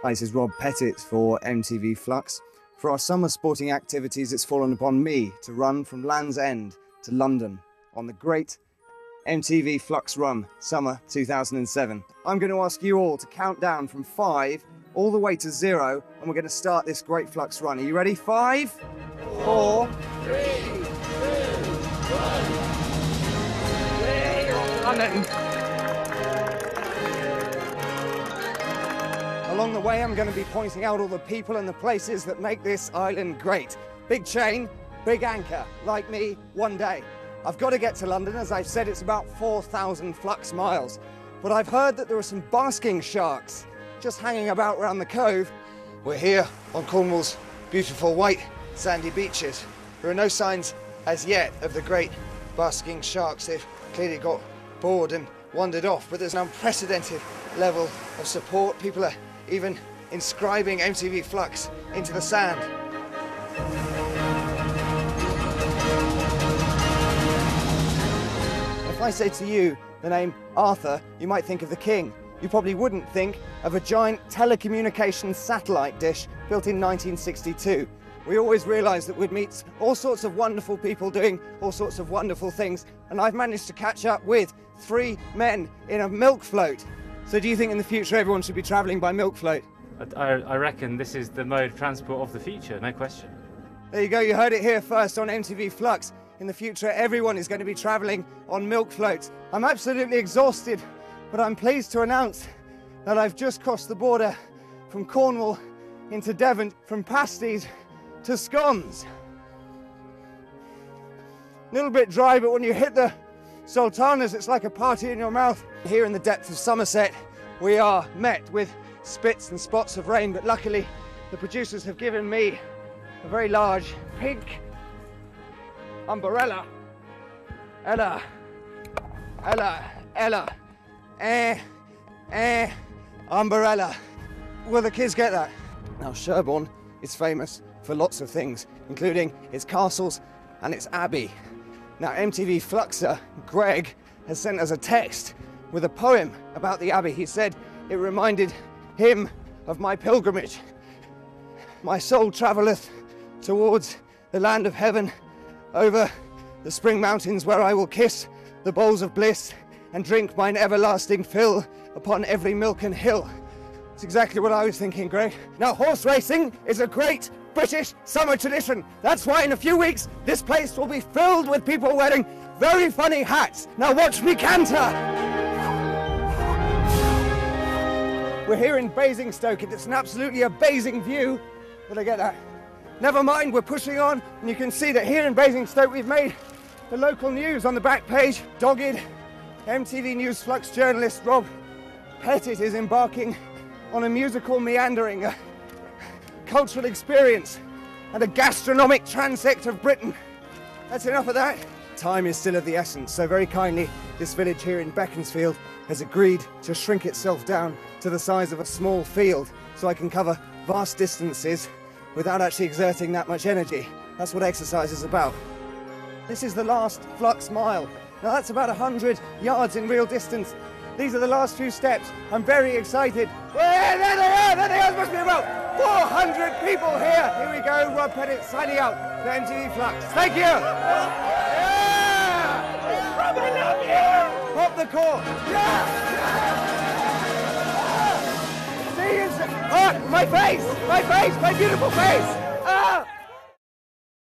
Hi, this is Rob Petit for MTV Flux. For our summer sporting activities, it's fallen upon me to run from Land's End to London on the great MTV Flux Run, summer 2007. I'm going to ask you all to count down from 5 all the way to 0, and we're going to start this great Flux Run. Are you ready? 5, 4, 3, 2, 1. London. Along the way, I'm going to be pointing out all the people and the places that make this island great. Big chain, big anchor, like me, one day. I've got to get to London. As I've said, it's about 4,000 flux miles. But I've heard that there are some basking sharks just hanging about around the cove. We're here on Cornwall's beautiful white sandy beaches. There are no signs as yet of the great basking sharks. They've clearly got bored and wandered off, but there's an unprecedented level of support. People are even inscribing MTV Flux into the sand. If I say to you the name Arthur, you might think of the king. You probably wouldn't think of a giant telecommunications satellite dish built in 1962. We always realised that we'd meet all sorts of wonderful people doing all sorts of wonderful things, and I've managed to catch up with 3 men in a milk float. So do you think in the future everyone should be travelling by milk float? I reckon this is the mode of transport of the future, no question. There you go, you heard it here first on MTV Flux. In the future, everyone is going to be travelling on milk floats. I'm absolutely exhausted, but I'm pleased to announce that I've just crossed the border from Cornwall into Devon, from pasties to scones. A little bit dry, but when you hit the sultanas, it's like a party in your mouth. Here in the depth of Somerset, we are met with spits and spots of rain, but luckily the producers have given me a very large pink umbrella. Ella, umbrella. Will the kids get that? Now, Sherborne is famous for lots of things, including its castles and its abbey. Now, MTV Fluxer Greg has sent us a text with a poem about the abbey. He said it reminded him of my pilgrimage. My soul travelleth towards the land of heaven, over the spring mountains where I will kiss the bowls of bliss and drink mine everlasting fill upon every milken hill. It's exactly what I was thinking, Greg. Now, horse racing is a great British summer tradition. That's why in a few weeks, this place will be filled with people wearing very funny hats. Now watch me canter. We're here in Basingstoke. It's an absolutely amazing view. Did I get that? Never mind, we're pushing on, and you can see that here in Basingstoke we've made the local news on the back page. Dogged MTV News Flux journalist Rob Petit is embarking on a musical meandering, a cultural experience, and a gastronomic transect of Britain. That's enough of that. Time is still of the essence, so very kindly this village here in Beaconsfield has agreed to shrink itself down to the size of a small field so I can cover vast distances without actually exerting that much energy. That's what exercise is about. This is the last Flux mile. Now that's about 100 yards in real distance. These are the last few steps. I'm very excited. There they are, there must be about 400 people here. Here we go, Rob Petit signing out for MTV Flux. Thank you. Yeah! Rob, I love you. Pop the cork. Yeah! See you soon. Oh, my face, my beautiful face. Ah!